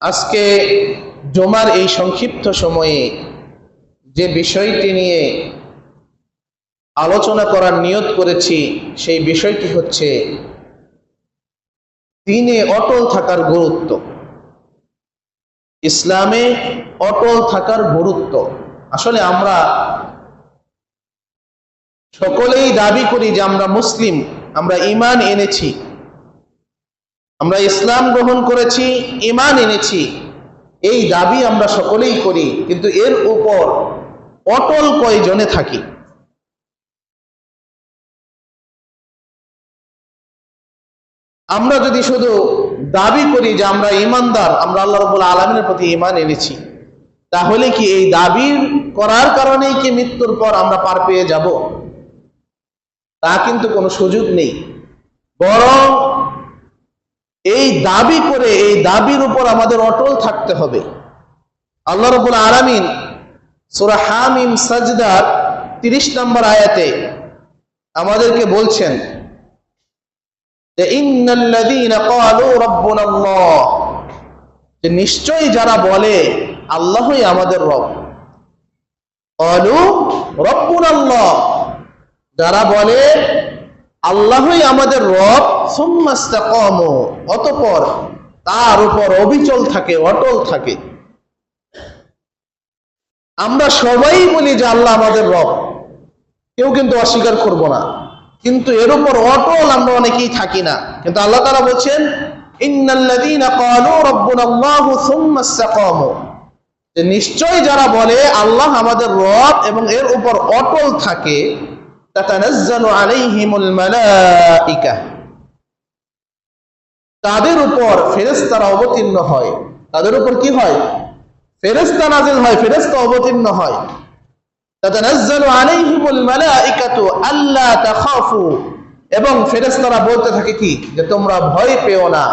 আজকে জুমার এই সংক্ষিপ্ত সময়ে যে বিষয়টি নিয়ে আলোচনা করার নিয়ত করেছি সেই বিষয়টি হচ্ছে দ্বীনে অটল থাকার গুরুত্ব। ইসলামে অটল থাকার গুরুত্ব। আসলে আমরা সকলেই দাবি করি যে আমরা মুসলিম, আমরা ঈমান এনেছি, আমরা ইসলাম গ্রহণ করেছি, ঈমান এনেছি, এই দাবি আমরা সকলেই করি, কিন্তু এর উপর অটল কয়জনে থাকি? আমরা যদি শুধু দাবি করি যে আমরা ঈমানদার, আমরা আল্লাহ রাব্বুল আলামিনের প্রতি ঈমান এনেছি, তাহলে কি এই দাবি করার কারণেই কি মৃত্যুর পর আমরা পার পেয়ে যাব? তা কিন্তু কোনো সুযোগ নেই। বরং এই দাবি করে এই দাবির উপর আমাদের অটল থাকতে হবে। আল্লাহ রাব্বুল আলামিন সূরা হামিম সাজদার 30 নম্বর আয়াতে আমাদেরকে বলছেন যে ইন্নাল্লাযীনা ক্বালু রাব্বুনাল্লাহ, যে নিশ্চয়ই যারা বলে আল্লাহই আমাদের রব, ক্বালু রাব্বুনাল্লাহ, যারা বলে আল্লাহই আমাদের রব, সুম্মা ইসতাকামু, অতঃপর তার উপর অবিচল থাকে, অটল থাকে। আমরা সবাই বলি যে আল্লাহ আমাদের রব, কেউ কিন্তু অস্বীকার করব না, কিন্তু এর উপর অটল আমরা অনেকেই থাকি না। কিন্তু আল্লাহ তাআলা বলছেন ইন্নাল্লাযীনা ক্বালু রাব্বুনাল্লাহু সুম্মা ইসতাকামু, যে নিশ্চয় যারা বলে আল্লাহ আমাদের রব এবং এর উপর অটল থাকে, তাতানাজ্জালু আলাইহিমুল মালাইকা, তাদের উপর ফেরেশতারা অবতীর্ণ হয়। তাদের উপর কি হয়? ফেরেশতা নাযিল হয়, ফেরেশতা অবতীর্ণ হয়। তাতানাজ্জালু আলাইহিমুল মালাইকাতু আল্লা তাখাফু, এবং ফেরেশতারা বলতে থাকে কি, যে তোমরা ভয় পেও না,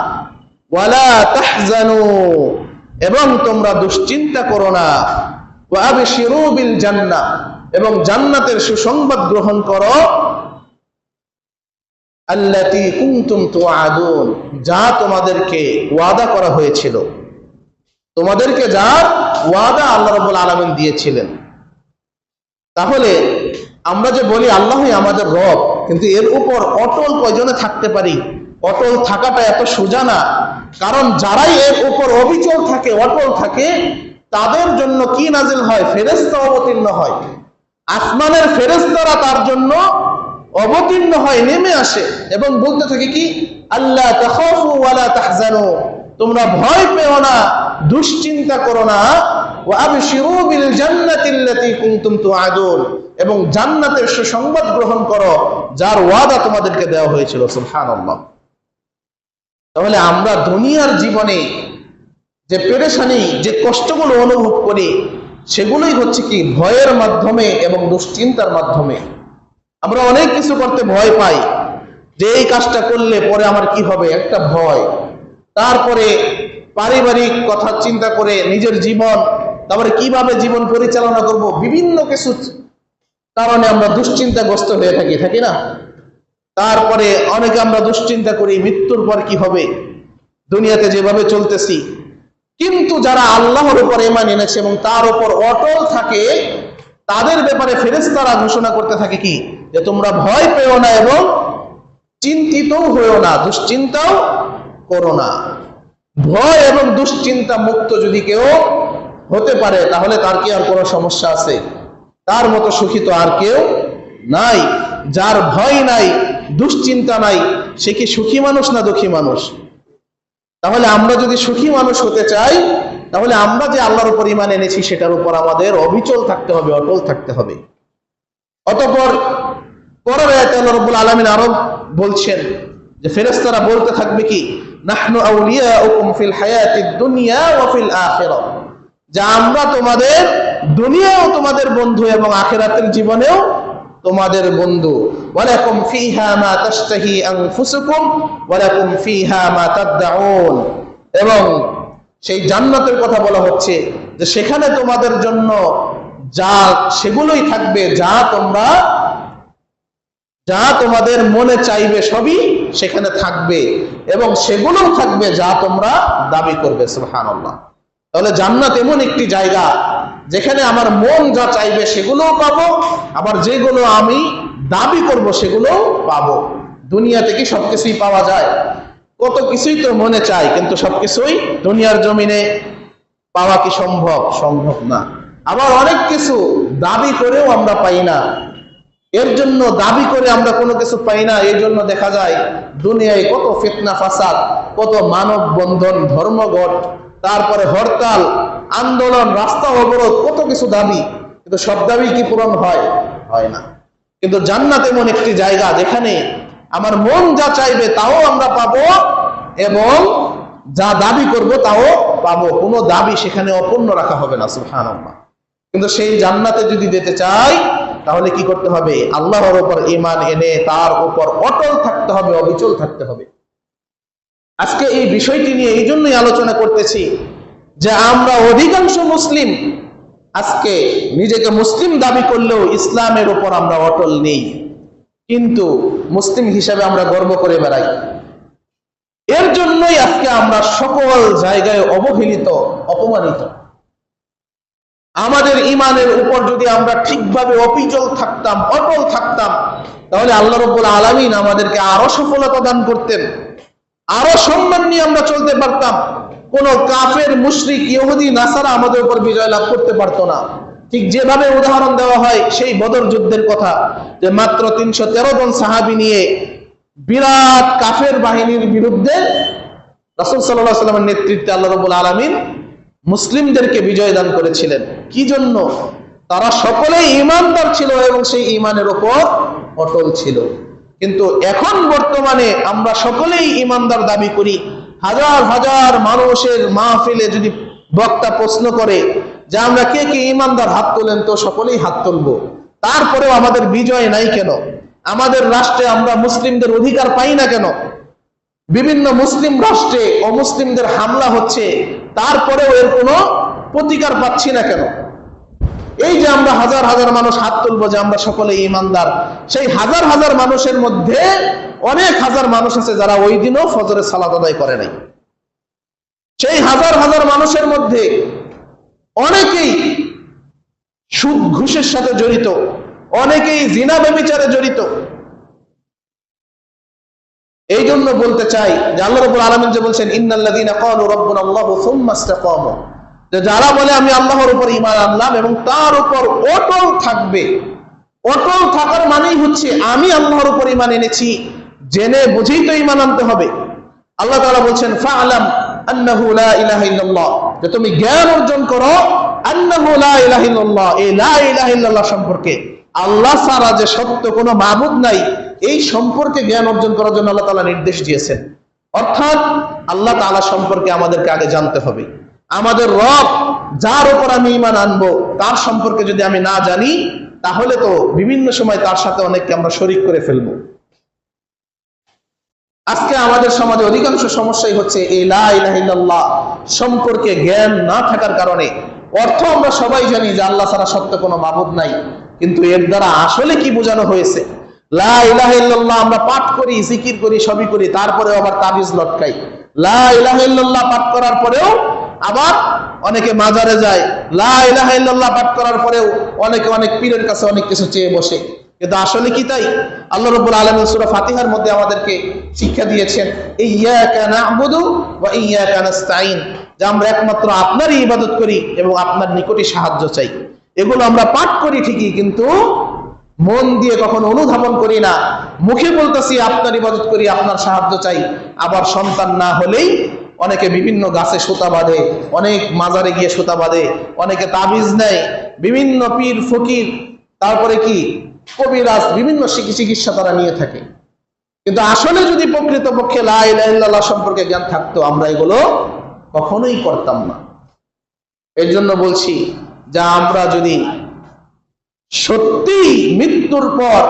ওয়ালা তাহজানু, এবং তোমরা দুশ্চিন্তা করো না, ওয়া আবশিরু বিল জান্নাহ, এবং জান্নাতের সুসংবাদ গ্রহণ করো, আল্লাতী কুনতুম তুআদুন, যা তোমাদেরকে ওয়াদা করা হয়েছিল, তোমাদেরকে যার ওয়াদা আল্লাহ রাব্বুল আলামিন দিয়েছিলেন। তাহলে আমরা যে বলি আল্লাহই আমাদের রব, কিন্তু এর উপর অটল কয়জনে থাকতে পারি? অটল থাকাটা এত সোজা না। কারণ যারাই এর উপর অবিচল থাকে, অটল থাকে, তাদের জন্য কি নাজিল হয়? ফেরেশতা অবতীর্ণ হয়। আসমানের ফেরেশতারা তার জন্য অবতীর্ণ হয়, নেমে আসে এবং বলতে থাকে কি, আল্লাহ তাখাফু ওয়ালা তাহজানু, তোমরা ভয় পেও না, দুশ্চিন্তা করো না, ওয়া আবশিরু বিল জান্নাতিল্লাতী কুনতুম তুআদুন, এবং জান্নাতের সুসংবাদ গ্রহণ করো, যার ওয়াদা তোমাদেরকে দেওয়া হয়েছিল। সুবহানাল্লাহ। তাহলে আমরা দুনিয়ার জীবনে যে পেরেশানি, যে কষ্টগুলো অনুভব করি, সেগুলোই হচ্ছে কি ভয়ের মাধ্যমে এবং দুশ্চিন্তার মাধ্যমে। আমরা অনেক কিছু করতে ভয় পাই, যে এই কাজটা করলে পরে আমার কি হবে, একটা ভয়। তারপরে পারিবারিক কথা চিন্তা করে নিজের জীবন, তারপরে কিভাবে জীবন পরিচালনা করব, বিভিন্ন কিছু কারণে আমরা দুশ্চিন্তাগ্রস্ত হয়ে থাকি, থাকি না? তারপরে অনেকে আমরা দুশ্চিন্তা করি মৃত্যুর পর কি হবে, দুনিয়াতে যেভাবে চলতেছি। কিন্তু যারা আল্লাহর উপর ঈমান এনেছে এবং তার উপর অটল থাকে, তাদের ব্যাপারে ফেরেশতারা ঘোষণা করতে থাকে কি, যে তোমরা ভয় পেও না এবং চিন্তিতও হইও না, দুশ্চিন্তাও করো না। ভয় এবং দুশ্চিন্তা মুক্ত যদি কেউ হতে পারে, তাহলে তার কি আর কোনো সমস্যা আছে? তার মতো সুখী তো আর কেউ নাই। যার ভয় নাই, দুশ্চিন্তা নাই, সে কি সুখী মানুষ না দুঃখী মানুষ? তাহলে আমরা যদি সুখী মানুষ হতে চাই, তাহলে আমরা যে আল্লাহর উপর ঈমান এনেছি সেটার উপর আমাদের অবিচল থাকতে হবে, অটল থাকতে হবে। অতঃপর পরের আয়াতে আল্লাহ রাব্বুল আলামিন আরো বলছেন যে ফেরেশতারা বলতে থাকবে কি, নাহনু আউলিয়াউকুম ফিল হায়াতিদ দুনিয়া ওয়া ফিল আখিরাহ, যে আমরা তোমাদের দুনিয়াও তোমাদের বন্ধু এবং আখিরাতের জীবনেও তোমাদের বন্ধু। ওয়ালাকুম ফিহা মা তাশতাহি আনফুসুকুম ওয়ালাকুম ফিহা মা তাদউন, এবং সেই জান্নাতের কথা বলা হচ্ছে যে সেখানে তোমাদের জন্য যা সেগুলোই থাকবে, যা তোমাদের মনে চাইবে সবই সেখানে থাকবে এবং সেগুলোও থাকবে যা তোমরা দাবি করবে। সুবহানাল্লাহ। তাহলে জান্নাত এমন একটি জায়গা যেখানে আমার মন যা চাইবে সেগুলোও পাবো, আবার যেগুলো আমি দাবি করব সেগুলোও পাবো। দুনিয়াতে কি সবকিছুই পাওয়া যায়? কত কিছুই তো মনে চায়, কিন্তু সবকিছুই দুনিয়ার জমিনে পাওয়া কি সম্ভব? সম্ভব না। আবার অনেক কিছু দাবি করেও আমরা পাই না। এর জন্য দাবি করে আমরা কোনো কিছু পাই না, এই জন্য দেখা যায় দুনিয়ায় কত ফিতনা ফাসাদ, কত মানব বন্ধন, ধর্মঘট, তারপরে হরতাল, আন্দোলন, রাস্তা অবরোধ, কত কিছু দাবি, কিন্তু সব দাবি কি পূরণ হয়? হয় না। কিন্তু জান্নাত এমন একটি জায়গা যেখানে আমার মন যা চাইবে তাও আমরা পাবো এবং যা দাবি করব তাও পাবো। কোনো দাবি সেখানে অপূর্ণ রাখা হবে না। সুবহানাল্লাহ। কিন্তু সেই জান্নাতে যদি যেতে চাই তাহলে কি করতে হবে? আল্লাহর উপর ঈমান এনে তার উপর অটল থাকতে হবে, অবিচল থাকতে হবে। আজকে এই বিষয়টি নিয়ে এই জন্যই আলোচনা করতেছি যে আমরা অধিকাংশ মুসলিম আজকে নিজেকে মুসলিম দাবি করলেও ইসলামের উপর আমরা অটল নেই, কিন্তু মুসলিম হিসাবে আমরা গর্ব করে বেড়াই। এর জন্যই আজকে আমরা সকল জায়গায় অবহেলিত, অপমানিত। আমাদের ঈমানের উপর যদি আমরা ঠিকভাবে অবিচল থাকতাম, অটল থাকতাম, তাহলে আল্লাহ রাব্বুল আলামিন আমাদেরকে আরো সফলতা দান করতেন, আরো সম্মান নিয়ে আমরা চলতে পারতাম। কোন কাফের, মুশরিক, ইহুদি, নাসারা আমাদের উপর বিজয় লাভ করতে পারতো না। ঠিক যেভাবে উদাহরণ দেওয়া হয় সেই বদর যুদ্ধের কথা, যে মাত্র 313 জন সাহাবী নিয়ে বিরাট কাফের বাহিনীর বিরুদ্ধে রাসূল সাল্লাল্লাহু আলাইহি ওয়াসাল্লামের নেতৃত্বে আল্লাহ রাব্বুল আলামিন মুসলিমদেরকে বিজয় দান করেছিলেন। কি জন্য? তারা সকলেই ঈমানদার ছিল এবং সেই ঈমানের উপর অটল ছিল। কিন্তু এখন বর্তমানে আমরা সকলেই ঈমানদার দাবি করি। হাজার হাজার মানুষের মাহফিলে যদি বক্তা প্রশ্ন করে যে আমরা কে কে ঈমানদার, হাত তোলেন, তো সকলেই হাত তুলবো। তারপরেও আমাদের বিজয় নাই কেন? আমাদের রাষ্ট্রে আমরা মুসলিমদের অধিকার পাই না কেন? বিভিন্ন মুসলিম রাষ্ট্রে অমুসলিমদের হামলা হচ্ছে, তারপরেও এর কোনো প্রতিকার পাচ্ছি না কেন? এই যে আমরা হাজার হাজার মানুষ হাত তুলবো যে আমরা সকলে ঈমানদার, সেই হাজার হাজার মানুষের মধ্যে অনেক হাজার মানুষ আছে যারা ওই দিনও ফজরের সালাত আদায় করে নাই। সেই হাজার হাজার মানুষের মধ্যে অনেকেই সুদ ঘুষের সাথে জড়িত, অনেকেই জিনা ব্যভিচারে জড়িত। এই জন্য বলতে চাই যে আল্লাহ রাব্বুল আলামিন যে বলছেন ইন্নাল্লাযীনা ক্বালু রাব্বুনাল্লাহু সুম্মা ইসতাকামু, যে যারা বলে আমি আল্লাহর উপর ঈমান আনলাম এবং তার উপর অটল থাকবে। অটল থাকার মানেই হচ্ছে আমি আল্লাহর উপর ঈমান এনেছি, জেনে বুঝেই তো ঈমান আনতে হবে। আল্লাহ তাআলা বলছেন ফাআলাম আন্নাহু লা ইলাহা ইল্লাল্লাহ, যে তুমি জ্ঞান অর্জন করো আন্নাহু লা ইলাহা ইল্লাল্লাহ, এই লা ইলাহা ইল্লাল্লাহ সম্পর্কে, আল্লাহ ছাড়া যে সত্য কোনো মাবুদ নাই, এই সম্পর্কে জ্ঞান অর্জন করার জন্য আল্লাহ তাআলা নির্দেশ দিয়েছেন। অর্থাৎ আল্লাহ তাআলা সম্পর্কে আমাদেরকে আগে জানতে হবে। আমাদের রব যার উপর আমি ঈমান আনবো তার সম্পর্কে যদি আমি না জানি, তাহলে তো বিভিন্ন সময় তার সাথে অনেককে আমরা শরীক করে ফেলবো। আজকে আমাদের সমাজে অধিকাংশ সমস্যাই হচ্ছে এই লা ইলাহা ইল্লাল্লাহ সম্পর্কে জ্ঞান না থাকার কারণে। অর্থ আমরা সবাই জানি যে আল্লাহ ছাড়া সত্য কোনো মাবুদ নাই, কিন্তু এর দ্বারা আসলে কি বোঝানো হয়েছে? লা ইলাহা ইল্লাল্লাহ আমরা পাঠ করি, জিকির করি, সবই করি, তারপরেও আবার তাবিজ লটকাই। লা ইলাহা ইল্লাল্লাহ পাঠ করার পরেও আবার অনেকে মাজারে যায়। লা ইলাহা ইল্লাল্লাহ পাঠ করার পরেও অনেকে অনেক পীরের কাছে অনেক কিছু চেয়ে বসে। কিন্তু আসলে কি তাই? আল্লাহ রাব্বুল আলামিন সূরা ফাতিহার মধ্যে আমাদেরকে শিক্ষা দিয়েছেন ইয়্যাকা না'বুদু ওয়া ইয়্যাকা নাস্তাঈন, যে আমরা একমাত্র আপনারই ইবাদত করি এবং আপনার নিকটই সাহায্য চাই। এগুলো আমরা পাঠ করি ঠিকই, কিন্তু মন দিয়ে কখনো অনুধাবন করি না। মুখে বলতেছি আপনার ইবাদত করি, আপনার সাহায্য চাই, আবার সন্তান না হলেই অনেকে বিভিন্ন গাছে সুতা বাঁধে, অনেক মাজারে গিয়ে সুতা বাঁধে, অনেকে তাবিজ নেয়, বিভিন্ন পীর ফকির, তারপরে কি কবিরাজ, বিভিন্ন চিকিৎসা তারা নিয়ে থাকে। কিন্তু আসলে যদি প্রকৃতপক্ষে লা ইলাহা ইল্লাল্লাহ সম্পর্কে জ্ঞান থাকতো, আমরা এগুলো কখনোই করতাম না। এর জন্য বলছি যে আমরা যদি সত্যি মৃত্যুর পর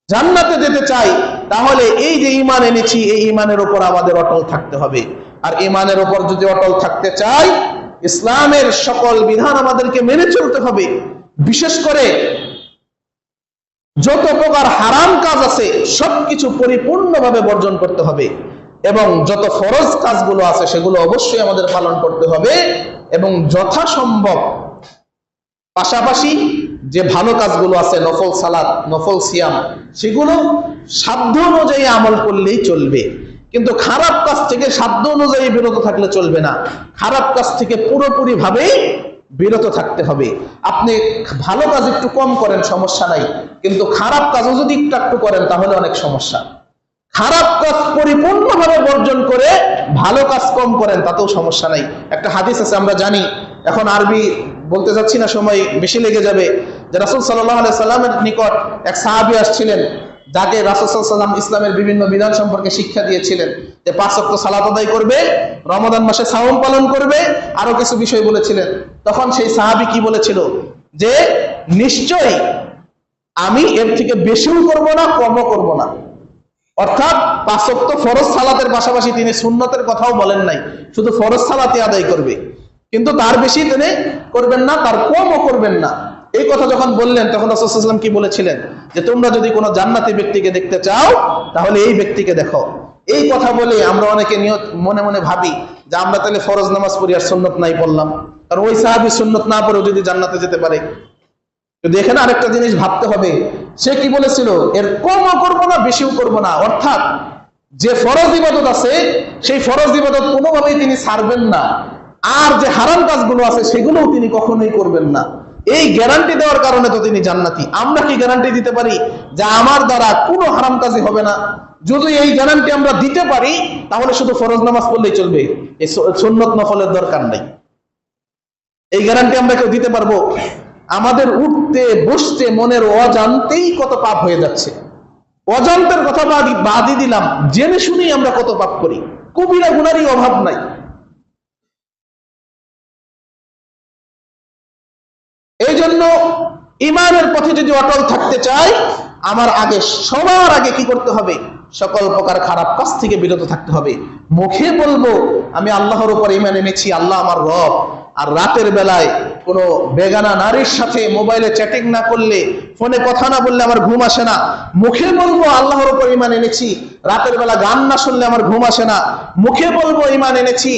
জান্নাতে যেতে চাই, তাহলে এই যে ঈমান এনেছি এই ঈমানের উপর আমাদের অটল থাকতে হবে। আর ঈমানের উপর যদি অটল থাকতে চাই, ইসলামের সকল বিধান আমাদেরকে মেনে চলতে হবে। বিশেষ করে যত প্রকার হারাম কাজ আছে সবকিছু পরিপূর্ণভাবে বর্জন করতে হবে, এবং যত ফরজ কাজগুলো আছে সেগুলো অবশ্যই আমাদের পালন করতে হবে, এবং যথাসম্ভব পাশাপাশি যে ভালো কাজগুলো আছে, নফল সালাত, নফল সিয়াম, সেগুলো সাধ্য অনুযায়ী আমল করলেই চলবে। কিন্তু খারাপ কাজ থেকে সাধ্য অনুযায়ী বিরত থাকলে চলবে না, খারাপ কাজ থেকে পুরোপুরি ভাবে বিরত থাকতে হবে। আপনি ভালো কাজ একটু কম করেন, সমস্যা নাই, কিন্তু খারাপ কাজও যদি একটু করেন তাহলে অনেক সমস্যা। খারাপ কাজ পরিপূর্ণভাবে বর্জন করে ভালো কাজ কম করেন, তাতেও সমস্যা নাই। একটা হাদিস আছে, আমরা জানি, এখন আরবি বলতে যাচ্ছি না, সময় বেশি লেগে যাবে, যে রাসূল সাল্লাল্লাহু আলাইহি সাল্লামের নিকট এক সাহাবী আসছিলেন, যাকে রাসূল সাল্লাল্লাহু আলাইহি সাল্লাম ইসলামের বিভিন্ন বিধান সম্পর্কে শিক্ষা দিয়েছিলেন, যে 5 ওয়াক্ত সালাত আদায় করবে, রমাদান মাসে সাওম পালন করবে, আরো কিছু বিষয় বলেছিলেন। তখন সেই সাহাবী কি বলেছিল, যে নিশ্চয়ই আমি এর থেকে বেশিও করব না, কমও করব না। অর্থাৎ 5 ওয়াক্ত ফরজ সালাতের পাশাপাশি তিনি সুন্নতের কথাও বলেন নাই, শুধু ফরজ সালাতই আদায় করবে, কিন্তু তার বেশি তিনি করবেন না, তার কমও করবেন না। এই কথা যখন বললেন তখন রাসূল সাল্লাল্লাহু আলাইহি ওয়াসাল্লাম কি বলেছিলেন, যে তোমরা যদি কোনো জান্নাতি ব্যক্তিকে দেখতে চাও তাহলে এই ব্যক্তিকে দেখো। এই কথা বলে আমরা অনেকে মনে মনে ভাবি যে আমরা তাহলে ফরজ নামাজ পড়ি আর সুন্নত নাই পড়লাম, কারণ ওই সাহাবী সুন্নত না পড়েও যদি জান্নাতে যেতে পারে। কিন্তু এখানে আরেকটা জিনিস ভাবতে হবে, সে কি বলেছিল, এর কমও করব না, বেশিও করব না। অর্থাৎ যে ফরজ ইবাদত আছে সেই ফরজ ইবাদত কোনোভাবেই তিনি ছাড়বেন না, আর যে হারাম কাজগুলো আছে সেগুলোও তিনি কখনোই করবেন না। এই গ্যারান্টি দেওয়ার কারণে তো তিনি জান্নাতি। আমরা কি গ্যারান্টি দিতে পারি যে আমার দ্বারা কোনো হারাম কাজই হবে না? যদি এই গ্যারান্টি আমরা দিতে পারি তাহলে শুধু ফরজ নামাজ পড়লেই চলবে, এই সুন্নত নফলের দরকার নাই। এই গ্যারান্টি আমরা কেউ দিতে পারবো? আমাদের উঠতে বসতে মনের অজান্তেই কত পাপ হয়ে যাচ্ছে। অজান্তের কথা বাদই দিলাম, জেনে শুনেই আমরা কত পাপ করি, কবিরা গুনারই অভাব নাই। এই জন্য ইমানের পথে যদি অটল থাকতে চাই, আমার সবার আগে কি করতে হবে, সকল প্রকার খারাপ কাজ থেকে বিরত থাকতে হবে। মুখে বলবো আমি আল্লাহর উপর ঈমান এনেছি, আল্লাহ আমার রব, আর রাতের বেলায় কোনো বেগানা নারীর সাথে মোবাইলে চ্যাটিং না করলে, ফোনে কথা না বললে আমার ঘুম আসে না। মুখে বলবো আল্লাহর উপর ঈমান এনেছি, রাতের বেলা গান না শুনলে আমার ঘুম আসে না। মুখে বলবো ঈমান এনেছি,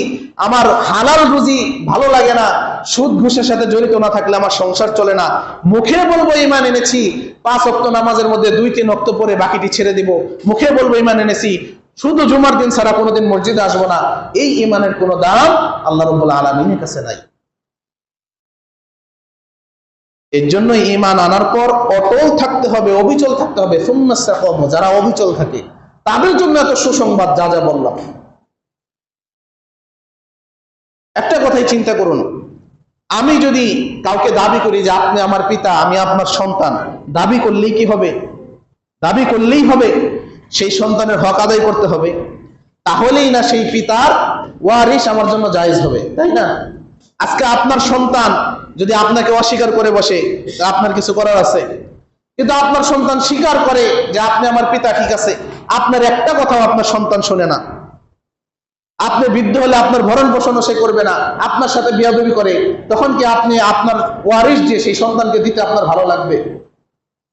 আমার হালাল রুজি ভালো লাগে না, সুদ ঘুষের সাথে জড়িত না থাকলে আমার সংসার চলে না। মুখে বলবো ঈমান এনেছি, 5 ওয়াক্ত নামাজের মধ্যে 2-3 ওয়াক্ত পরে বাকিটি ছেড়ে দিব। মুখে বলবো ঈমান এনেছি, শুধু জুমার দিন ছাড়া কোনোদিন মসজিদে আসবো না। এই ঈমানের কোনো দাম আল্লাহ রাব্বুল আলামিনের কাছে নাই। এর জন্য ঈমান আনার পর অটল থাকতে হবে, অবিচল থাকতে হবে। সুম্মাস্তাকামু, যারা অবিচল থাকে তাদের জন্য এত সুসংবাদ যা যা বললাম। একটা কথাই চিন্তা করুন, আমি যদি কাউকে দাবি করি যে আপনি আমার পিতা, আমি আপনার সন্তান, দাবি করলেই কি হবে? দাবি করলেই হবে? সেই সন্তানের হক আদায় করতে হবে, তাহলেই না সেই পিতার ওয়ারিস আমার জন্য জায়েজ হবে, তাই না? আজকে আপনার সন্তান যদি আপনাকে অস্বীকার করে বসে, আপনার কিছু করার আছে? কিন্তু আপনার সন্তান স্বীকার করে যে আপনি আমার পিতা, ঠিক আছে, আপনার একটা কথাও আপনার সন্তান শোনে না। আপনি বৃদ্ধ হলে আপনার ভরণ পোষণও সে করবে না, আপনার সাথে বিয়াদবি করে, তখন কি আপনি আপনার ওয়ারিস যে সেই সন্তানকে দিতে আপনার ভালো লাগবে?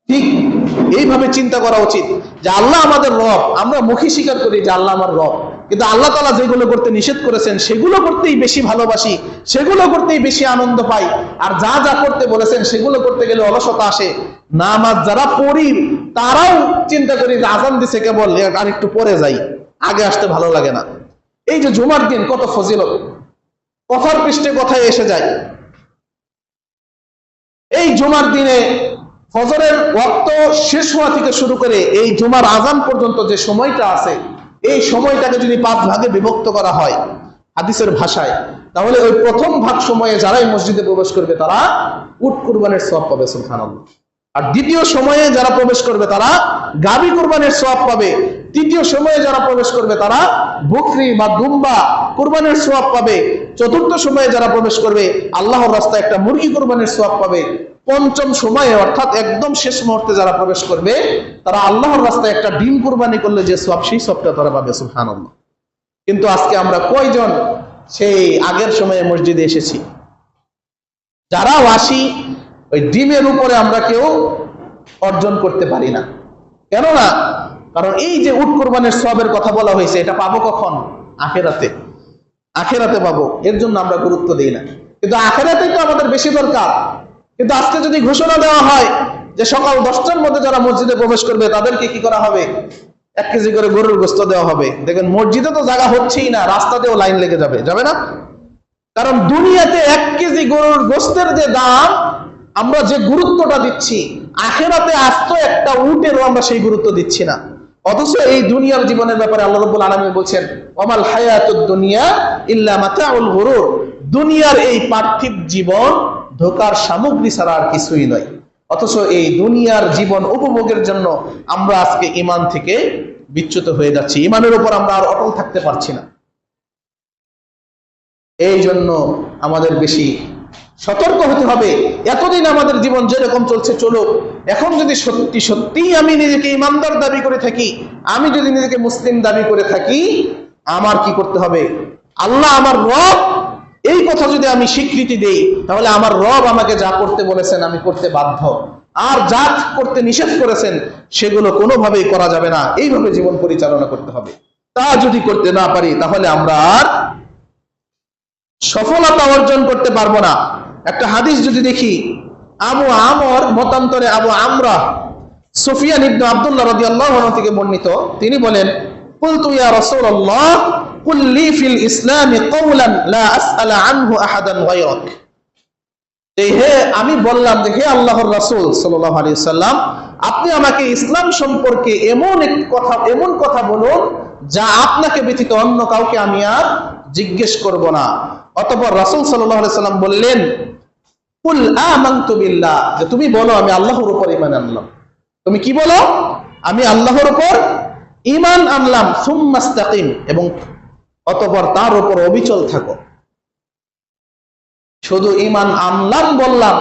ঠিক এইভাবে চিন্তা করা উচিত যে আল্লাহ আমাদের রব, আমরা মুখে স্বীকার করি যে আল্লাহ আমার রব, কিন্তু আল্লাহ তাআলা যেগুলো করতে নিষেধ করেছেন সেগুলো করতেই বেশি ভালোবাসি, সেগুলো করতেই বেশি আনন্দ পাই। আর যা যা করতে বলেছেন সেগুলো করতে গেলে অলসতা আসে। নামাজ যারা পড়ি তারাও চিন্তা করি যে আজান দিছে কেবল, আর একটু পরে যাই, আগে আসতে ভালো লাগে না। এই যে জুমার দিন কত ফজিলত, কথার পৃষ্ঠে কথায় এসে যায়। এই জুমার দিনে ফজরের ওয়াক্ত শেষ হওয়া থেকে শুরু করে এই জুমার আজান পর্যন্ত যে সময়টা আছে, এই সময়টাকে যদি 5 ভাগে বিভক্ত করা হয় হাদিসের ভাষায়, তাহলে ওই প্রথম ভাগ সময়ে যারাই মসজিদে প্রবেশ করবে তারা উট কুরবানির সওয়াব পাবে, সুবহানাল্লাহ। আর দ্বিতীয় সময়ে যারা প্রবেশ করবে তারা গাভী কুরবানির সওয়াব পাবে। তৃতীয় সময়ে যারা প্রবেশ করবে তারা বকরি বা দুম্বা কুরবানির সওয়াব পাবে। চতুর্থ সময়ে যারা প্রবেশ করবে আল্লাহর রাস্তায় একটা মুরগি কুরবানির সওয়াব পাবে। পঞ্চম সময়ে অর্থাৎ একদম শেষ মুহূর্তে যারা প্রবেশ করবে তারা আল্লাহর রাস্তায় একটা ডিম কুরবানি করলে যে সওয়াব, সেই সওয়াবটা তারা পাবে, সুবহানাল্লাহ। কিন্তু আজকে আমরা কয়জন সেই আগের সময়ে মসজিদে এসেছি? যারাও আসি ওই ডিমের উপরে আমরা কেউ অর্জন করতে পারি না। কেননা কারণ এই যে উট কোরবানির সওয়াবের কথা বলা হয়েছে, এটা পাবো কখন? আখিরাতে। আখিরাতে পাবো, এর জন্য আমরা গুরুত্ব দিই না। কিন্তু আখিরাতে তো আমাদের বেশি দরকার। কিন্তু আজকে যদি ঘোষণা দেওয়া হয় যে সকাল 10টার মধ্যে যারা মসজিদে প্রবেশ করবে তাদেরকে কি করা হবে? 1 কেজি করে গরুর গোশত দেওয়া হবে। দেখেন মসজিদে তো জায়গা হচ্ছেই না, রাস্তাতেও লাইন লেগে যাবে, যাবে না? কারণ দুনিয়াতে 1 কেজি গরুর গোশতের যে দাম, আমরা যে গুরুত্বটা দিচ্ছি, আখিরাতে আস্ত একটা উটেরও আমরা সেই গুরুত্ব দিচ্ছি না। অথচ এই দুনিয়ার জীবনের ব্যাপারে আল্লাহ রাব্বুল আলামিন বলছেন, ওয়ামাল হায়াতুদ দুনিয়া ইল্লা মাতাউল গুরুর। দুনিয়ার এই পার্থিব জীবন ধোঁকার সামগ্রী ছাড়া আর কিছুই নয়। অথচ এই দুনিয়ার জীবন উপভোগের জন্য আমরা আজকে ঈমান থেকে বিচ্যুত হয়ে যাচ্ছি, ঈমানের উপর আমরা আর অটল থাকতে পারছি না। এই জন্য আমাদের বেশি সতর্ক হতে হবে। এতদিন আমাদের জীবন যেরকম চলছে চলুক, এখন যদি সত্যি সত্যিই আমি নিজেকে ইমানদার দাবি করে থাকি, আমি যদি নিজেকে মুসলিম দাবি করে থাকি, আমার কি করতে হবে? আল্লাহ আমার রব, এই কথা যদি আমি স্বীকৃতি দেই, তাহলে আমার রব আমাকে যা করতে বলেছেন আমি করতে বাধ্য, আর যা করতে নিষেধ করেছেন সেগুলো কোনোভাবেই করা যাবে না। এইভাবে জীবন পরিচালনা করতে হবে। তা যদি করতে না পারি, তাহলে আমরা আর সফলতা অর্জন করতে পারবো না। একটা হাদিস যদি দেখি, আবু আমর মতান্তরে আবু আমরা সুফিয়ান ইবনে আব্দুল্লাহ রাদিয়াল্লাহু আনহু থেকে বর্ণিত, তিনি বলেন, কুলতু ইয়া রাসূলুল্লাহ কুল লি ফিল ইসলামি কওলান লা আসআলা আনহু আহাদান গায়রাক। হে আমি বললাম যে হে আল্লাহর রাসূল সাল্লাল্লাহু আলাইহি সাল্লাম, আপনি আমাকে ইসলাম সম্পর্কে এমন কথা বলুন যা আপনাকে ব্যতীত অন্য কাউকে আমি আর জিজ্ঞেস করব না। অতঃপর রাসূল সাল্লাল্লাহু আলাইহি সাল্লাম বললেন, কুল আমানতু বিল্লাহ, যে তুমি বলো আমি আল্লাহর উপর ঈমান আনলাম। তুমি কি বলো? আমি আল্লাহর উপর ঈমান আনলাম। সুম্মাস্তাকিম, এবং অতঃপর তার উপর অবিচল থাকো। শুধু ঈমান আনলাম বললাম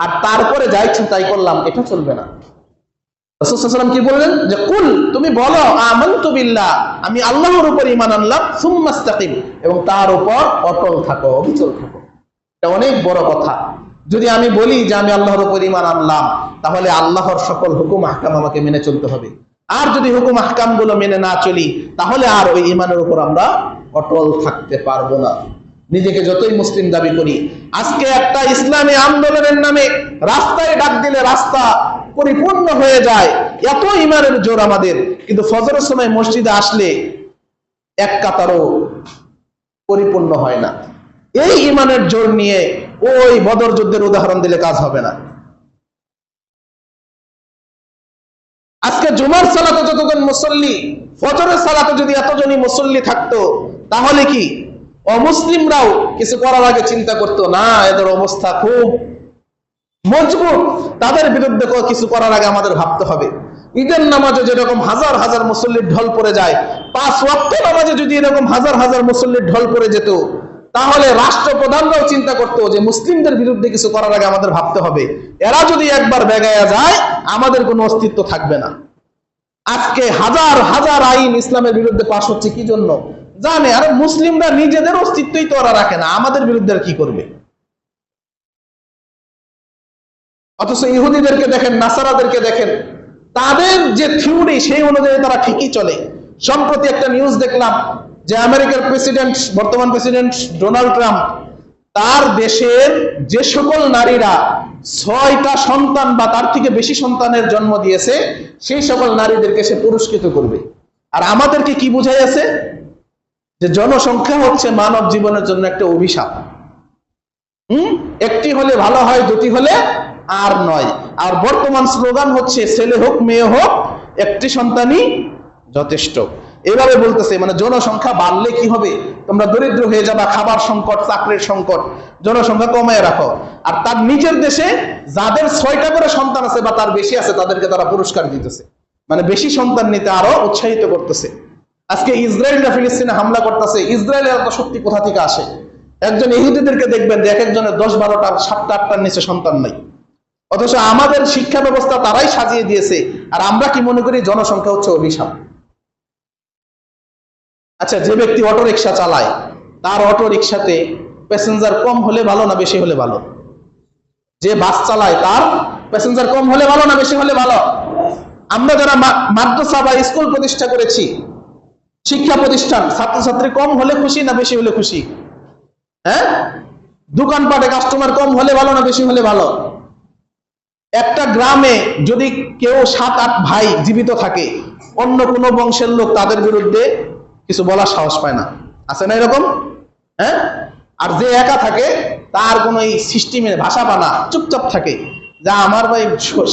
আর তারপরে যা ইচ্ছা তাই করলাম, এটা চলবে না। রাসূল সাল্লাল্লাহু আলাইহি ওয়াসাল্লাম কি বললেন? যে কুল, তুমি বলো আমানতু বিল্লাহ, আমি আল্লাহর উপর ঈমান আনলাম, সুম্মাস্তাকিম, এবং তার উপর অটল থাকো, অবিচল থাকো। এটা অনেক বড় কথা। যদি আমি বলি যে আমি আল্লাহর উপর ঈমান আনলাম, তাহলে আল্লাহর সকল হুকুম আহকাম আমাকে মেনে চলতে হবে। আর যদি হুকুম আহকাম গুলো মেনে না চলি, তাহলে আর ওই ঈমানের উপর আমরা অটল থাকতে পারবো না। নিজেকে যতই মুসলিম দাবি করি, আজকে একটা ইসলামী আন্দোলনের নামে রাস্তায় ডাক দিলে রাস্তা পরিপূর্ণ হয়ে যায়, এত ঈমানের জোর আমাদের, কিন্তু ফজরের সময় মসজিদে আসলে এক কাতারও পরিপূর্ণ হয় না। এই ঈমানের জোর নিয়ে ওই বদর যুদ্ধের উদাহরণ দিলে কাজ হবে না। আজকে জুমার সালাতে যতজন মুসল্লি, ফজরের সালাতে যদি এতজনই মুসল্লি থাকতো, তাহলে কি অমুসলিমরাও কিছু করার আগে চিন্তা করতো না এদের অবস্থা খুব মজবুত, তাদের বিরুদ্ধে কিছু করার আগে আমাদের ভাবতে হবে। ঈদের নামাজে যেরকম হাজার হাজার মুসল্লির ঢল পড়ে যায়, 5 ওয়াক্ত নামাজে যদি এরকম হাজার হাজার মুসল্লির ঢল পড়ে যেত, তাহলে রাষ্ট্রপ্রধানরাও চিন্তা করতো যে মুসলিমদের বিরুদ্ধে কিছু করার আগে আমাদের ভাবতে হবে। এরা যদি একবার বেগায়া যায়, আমাদের কোনো অস্তিত্ব থাকবে না। আজকে হাজার হাজার আইন ইসলামের বিরুদ্ধে পাশ হচ্ছে কি জন্য? জানে আর মুসলিমরা নিজেদের অস্তিত্বই তো ওরা রাখে না, আমাদের বিরুদ্ধে কি করবে? অথচ ইহুদিদেরকে দেখেন, নাসারাদেরকে দেখেন, তাদের যে থিওরি সেই অনুযায়ী তারা ঠিকই চলে। সম্প্রতি একটা নিউজ দেখলাম যে আমেরিকার প্রেসিডেন্ট, বর্তমান প্রেসিডেন্ট ডোনাল্ড ট্রাম্প, তার দেশের যে সকল নারীরা 6টা সন্তান বা তার থেকে বেশি সন্তানের জন্ম দিয়েছে, সেই সকল নারীদেরকে সে পুরস্কৃত করবে। আর আমাদেরকে কি বুঝাই আছে? যে জনসংখ্যা হচ্ছে মানব জীবনের জন্য একটা অভিশাপ। একটি হলে ভালো হয়, দুটি হলে আর নয়। আর বর্তমান স্লোগান হচ্ছে ছেলে হোক মেয়ে হোক, একটি সন্তানই যথেষ্ট। এভাবে বলতেছে, মানে জনসংখ্যা বাড়লে কি হবে? তোমরা দরিদ্র হয়ে যাবা, খাবার সংকট, চাকরির সংকট, জনসংখ্যা কমায় রাখো। আর তার নিজের দেশে যাদের 6টা করে সন্তান আছে বা তার বেশি আছে, তাদেরকে তারা পুরস্কার দিতেছে, মানে বেশি সন্তান নিতে আরো উৎসাহিত করতেছে। আজকে ইসরায়েলরা ফিলিস্তিনে হামলা করতেছে, ইসরায়েলের এত শক্তি কোথা থেকে আসে? একজন ইহুদিদেরকে দেখবেন যে এক একজনের 10-12টা 7টা 8টার নিচে সন্তান নাই। অথচ আমাদের শিক্ষা ব্যবস্থা তারাই সাজিয়ে দিয়েছে, আর আমরা কি মনে করি জনসংখ্যা হচ্ছে অভিশাপ। আচ্ছা, যে ব্যক্তি অটো রিক্সা চালায়, তার অটো রিক্সাতে প্যাসেঞ্জার কম হলে ভালো না বেশি হলে ভালো? যে বাস চালায় তার প্যাসেঞ্জার কম হলে ভালো না বেশি হলে ভালো? আমরা যারা মাদ্রাসা বা স্কুল প্রতিষ্ঠা করেছি, শিক্ষা প্রতিষ্ঠান, ছাত্রছাত্রী কম হলে খুশি না বেশি হলে খুশি? হ্যাঁ, দোকানপাটে কাস্টমার কম হলে ভালো না বেশি হলে ভালো? একটা গ্রামে যদি কেউ 7-8 ভাই জীবিত থাকে, অন্য কোনো বংশের লোক তাদের বিরুদ্ধে কিছু বলার সাহস পায় না, আছে না এরকম? হ্যাঁ, আর যে একা থাকে তার কোনো এই সিস্টেমে ভাষা পানা, চুপচাপ থাকে, যা আমার ভাই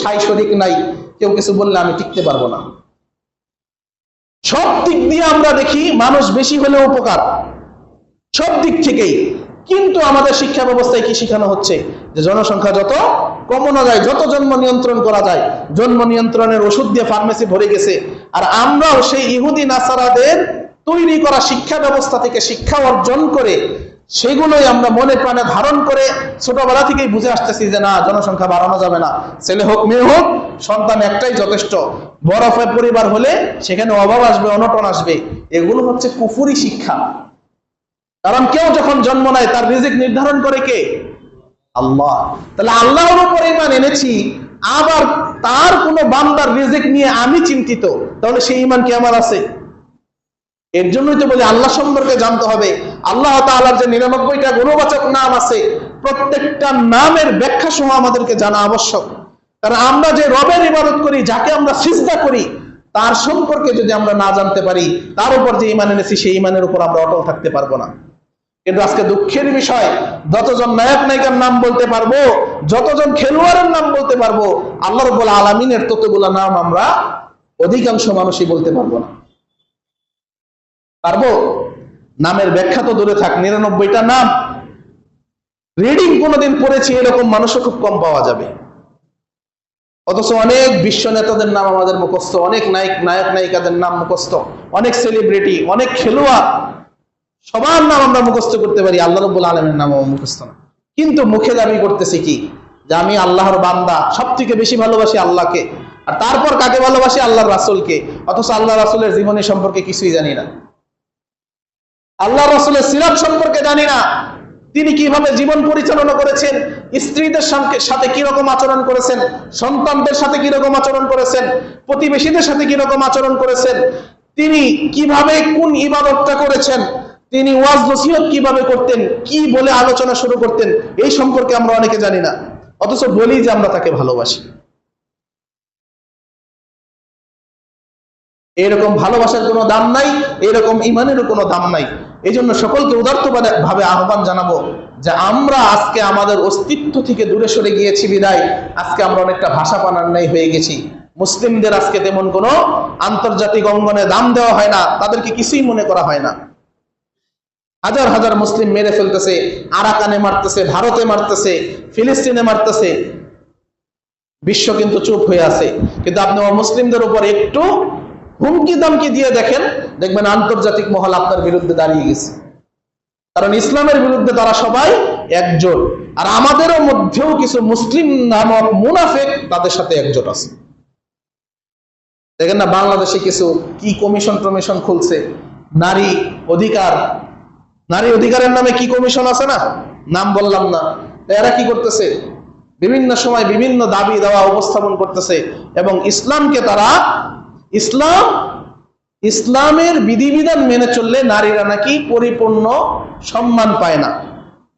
সাই শরিক নাই, কেউ কিছু বললে আমি টিকতে পারবো না। সব দিক দিয়ে আমরা দেখি মানুষ বেশি হলেও উপকার, সব দিক থেকেই। কিন্তু আমাদের শিক্ষা ব্যবস্থায় কি শেখানো হচ্ছে? যে জনসংখ্যা যত কমানো যায়, যত জন্ম নিয়ন্ত্রণ করা যায়, জন্ম নিয়ন্ত্রণের ওষুধ দিয়ে ফার্মেসি ভরে গেছে। আর আমরাও সেই ইহুদি নাসারাদের তৈরি করা শিক্ষা ব্যবস্থা থেকে শিক্ষা অর্জন করে সেগুলোই আমরা মনে প্রাণে ধারণ করে ছোটবেলা থেকেই বুঝে আসতেছি যে না, জনসংখ্যা বাড়ানো যাবে না, ছেলে হোক মেয়ে হোক সন্তান একটাই যথেষ্ট। বড় পরিবার হলে সেখানে অভাব আসবে, অনটন আসবে। এগুলো হচ্ছে কুফরি শিক্ষা। কারণ কেউ যখন জন্ম নেয় তার রিজিক নির্ধারণ করে কে? আল্লাহ। তাহলে আল্লাহর উপর ঈমান এনেছি, আবার তার কোনো বান্দার রিজিক নিয়ে আমি চিন্তিত, তাহলে সেই ঈমান কি আমার আছে? এর জন্যই তো বলি আল্লাহ সম্পর্কে জানতে হবে। আল্লাহ তাআলার যে 99টা গুণবাচক নাম আছে, প্রত্যেকটা নামের ব্যাখ্যা সহ আমাদেরকে জানা আবশ্যক। কারণ আমরা যে রবের ইবাদত করি, যাকে আমরা সিজদা করি, তার সম্পর্কে যদি আমরা না জানতে পারি, তার উপর যে ঈমান এনেছি সেই ঈমানের উপর আমরা অটল থাকতে পারবো না। কিন্তু আজকে দুঃখের বিষয়, যতজন নায়ক নায়িকার নাম বলতে পারবো, যতজন খেলোয়াড়ের নাম বলতে পারবো, আল্লাহ রাব্বুল আলামিনের ততগুলা নাম আমরা অধিকাংশ মানুষই বলতে পারবো না। পারবো? নামের ব্যাখ্যা তো দূরে থাক, 99টা নাম রিডিং কোনোদিন পড়েছি এরকম মানুষও খুব কম পাওয়া যাবে। অথচ অনেক বিশ্ব নেতাদের নাম আমাদের মুখস্থ, অনেক নায়ক নায়িকাদের নাম মুখস্থ, অনেক সেলিব্রিটি, অনেক খেলোয়াড়, সবার নাম আমরা মুখস্থ করতে পারি, আল্লাহ রাব্বুল আলামিনের নাম মুখস্থ না। কিন্তু মুখে দাবি করতেছি কি? যে আমি আল্লাহর বান্দা, সব থেকে বেশি ভালোবাসি আল্লাহকে, আর তারপর কাকে ভালোবাসি? আল্লাহর রাসূলকে। অথচ আল্লাহ রাসূলের জীবনী সম্পর্কে কিছুই জানি না, আল্লাহ রাসূলের সিরাত সম্পর্কে জানি না। তিনি কিভাবে জীবন পরিচালনা করেছেন, স্ত্রীদের সাথে কিরকম আচরণ করেছেন, সন্তানদের সাথে কিরকম আচরণ করেছেন, প্রতিবেশীদের সাথে কিরকম আচরণ করেছেন, তিনি কিভাবে কোন ইবাদতটা করেছেন, তিনি ওয়াজ নসিহত কিভাবে করতেন, কি বলে আলোচনা শুরু করতেন, এই সম্পর্কে আমরা অনেকে জানি না। অথচ বলি যে আমরা তাকে ভালোবাসি। এরকম ভালোবাসার কোনো দাম নাই, এরকম ঈমানেরও কোনো দাম নাই। এই জন্য সকলকে উদার্ত ভাবে আহ্বান জানাবো যে আমরা আজকে আমাদের অস্তিত্ব থেকে দূরে সরে গিয়েছি বিদায় আজকে আমরা অনেকটা ভাষা পানার ন্যায় হয়ে গেছি। মুসলিমদের আজকে তেমন কোনো আন্তর্জাতিক অঙ্গনে দাম দেওয়া হয় না, তাদেরকে কিছুই মনে করা হয় না। হাজার হাজার মুসলিম মেরে ফেলতেছে, আরাকানে মারতেছে, ভারতে মারতেছে, ফিলিস্তিনে মারতেছে, বিশ্ব কিন্তু চুপ হয়ে আছে। কিন্তু আপনি মুসলিমদের উপর একটু হুমকি দামকি দিয়ে দেখেন, দেখবেন আন্তর্জাতিক মহল আপনার বিরুদ্ধে দাঁড়িয়ে গেছে। কারণ ইসলামের বিরুদ্ধে তারা সবাই একজোট, আর আমাদেরও মধ্যেও কিছু মুসলিম নামক মুনাফিক তাদের সাথে একজোট আছে। দেখেন না বাংলাদেশে কিছু কি কমিশন টমিশন খুলছে, নারী অধিকারের নামে কি কমিশন আছে না, নাম বললাম না। এরা কি করতেছে? বিভিন্ন সময় বিভিন্ন দাবি দেওয়া উপস্থাপন করতেছে, এবং ইসলামকে তারা ইসলামের বিধিবিধান মেনে চললে নারীরা নাকি পরিপূর্ণ সম্মান পায় না,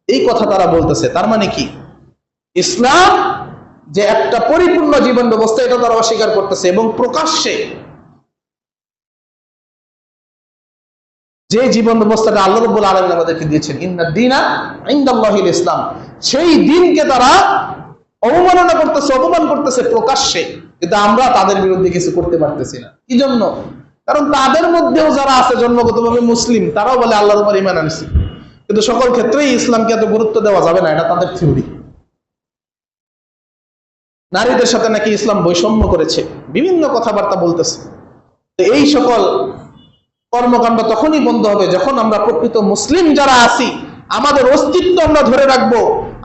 এই কথা তারা বলতেছে। তার মানে কি? ইসলাম যে একটা পরিপূর্ণ জীবন ব্যবস্থা, এটা তারা অস্বীকার করতেছে। এবং প্রকাশ্যে যে জীবন ব্যবস্থাটা আল্লাহ রাব্বুল আলামিন আমাদেরকে দিয়েছেন, ইন্নাদ দীনা ইনদাল্লাহিল ইসলাম, সেই দিনকে তারা অবমাননা করতেছে, অপমান করতেছে প্রকাশ্যে। কিন্তু আমরা তাদের বিরুদ্ধে কিছু করতে পারতেছি না। কি জন্য? কারণ তাদের মধ্যেও যারা আছে জন্মগতভাবে মুসলিম, তারাও বলে আল্লাহর উপর ঈমান আনছি, কিন্তু সকল ক্ষেত্রেই ইসলামকে এত গুরুত্ব দেওয়া যাবে না, এটা তাদের থিওরি। নারীদের সাথে নাকি ইসলাম বৈষম্য করেছে, বিভিন্ন কথাবার্তা বলতেছে। তো এই সকল কর্মকাণ্ড তখনই বন্ধ হবে যখন আমরা প্রকৃত মুসলিম যারা আছি, আমাদের অস্তিত্ব আমরা ধরে রাখবো,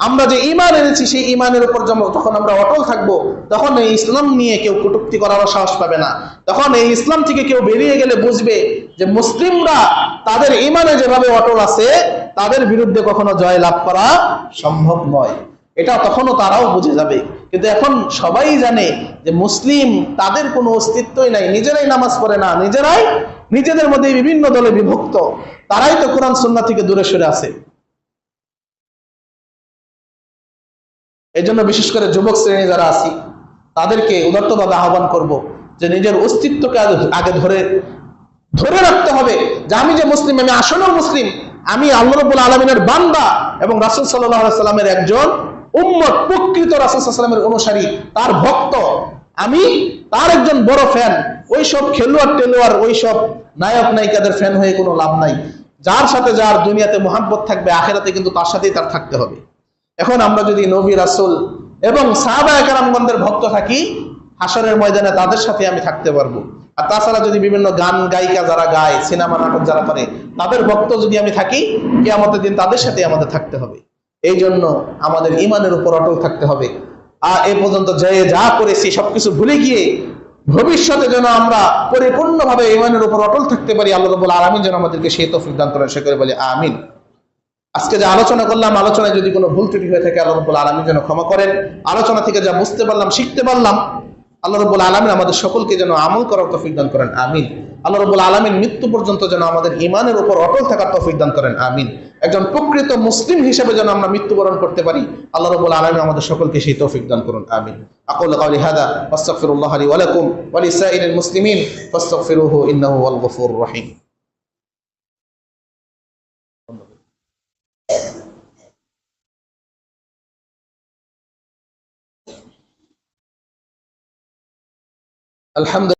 আমরা যে ঈমান এনেছি সেই ঈমানের উপর যখন আমরা অটল থাকবো, তখন এই ইসলাম নিয়ে কেউ কটূক্তি করারও সাহস পাবে না। তখন এই ইসলাম থেকে কেউ বেরিয়ে গেলে বুঝবে যে মুসলিমরা তাদের ঈমানে যেভাবে অটল আছে, তাদের বিরুদ্ধে কখনো জয় লাভ করা সম্ভব নয়। এটা তখনও তারাও বুঝে যাবে। কিন্তু এখন সবাই জানে যে মুসলিম তাদের কোনো অস্তিত্বই নাই, নিজেরাই নামাজ পড়ে না, নিজেরাই নিজেদের মধ্যে বিভিন্ন দলে বিভক্ত, তারাই তো কোরআন সুন্নাহ থেকে দূরে সরে আছে। এই জন্য বিশেষ করে যুবক শ্রেণী যারা আছি তাদেরকে উদাত্তভাবে আহ্বান করব যে নিজের অস্তিত্বকে আগে ধরে ধরে রাখতে হবে যে আমি যে মুসলিম, আমি আসলেও মুসলিম, আমি আল্লাহ রাব্বুল আলামিনের বান্দা এবং রাসূল সাল্লাল্লাহু আলাইহি সাল্লামের একজন উম্মত, প্রকৃত রাসূল সাল্লাল্লাহু আলাইহি সাল্লামের অনুসারী, তার ভক্ত, আমি তার একজন বড় ফ্যান। ওইসব খেলোয়াড় টেলোয়াড়, ওইসব নায়ক নায়িকাদের ফ্যান হয়ে কোনো লাভ নাই। যার সাথে যার দুনিয়াতে মোহাব্বত থাকবে, আখিরাতে কিন্তু তার সাথেই তার থাকতে হবে। এখন আমরা যদি নবী রাসূল এবং সাহাবায়ে কেরামগণদের ভক্ত থাকি, হাসরের ময়দানে তাদের সাথে আমি থাকতে পারবো। আর তাছাড়া যদি বিভিন্ন গান গায়িকা যারা গায়, সিনেমা নাটক যারা করে, তাদের ভক্ত যদি আমি থাকি, কিয়ামতের দিন তাদের সাথে আমাদের থাকতে হবে। এই জন্য আমাদের ঈমানের উপর অটল থাকতে হবে। আর এ পর্যন্ত যে যা করেছি সবকিছু ভুলে গিয়ে ভবিষ্যতে যেন আমরা পরিপূর্ণভাবে ঈমানের উপর অটল থাকতে পারি। আল্লাহ রাব্বুল আলামিন যেন আমাদেরকে সেই তৌফিক দান করেন, সে করে বলি আমিন। আজকে যে আলোচনা করলাম, আলোচনায় যদি কোনো ভুল ত্রুটি হয়ে থাকে আল্লাহ রাব্বুল আলামিন যেন ক্ষমা করেন। আলোচনা থেকে যা বুঝতে পারলাম, শিখতে পারলাম, আল্লাহ রাব্বুল আলামিন আমাদের সকলকে যেন আমল করার তৌফিক দান করেন, আমিন। আল্লাহ রাব্বুল আলামিন মৃত্যু পর্যন্ত যেন আমাদের ঈমানের উপর অটল থাকার তৌফিক দান করেন, আমিন। একজন প্রকৃত মুসলিম হিসেবে যেন আমরা মৃত্যুবরণ করতে পারি, আল্লাহ রাব্বুল আলামিন আমাদের সকলকে সেই তৌফিক দান করুন, আমিন। আকুলু কাওলি হাদা ওয়াস্তাগফিরুল্লাহ লি ওয়া লাকুম ওয়া লিসাইরিল মুসলিমিন ফাস্তাগফিরুহু ইন্নাহু ওয়াল গফুরুর রহিম। আলহামদুলিল্লাহ।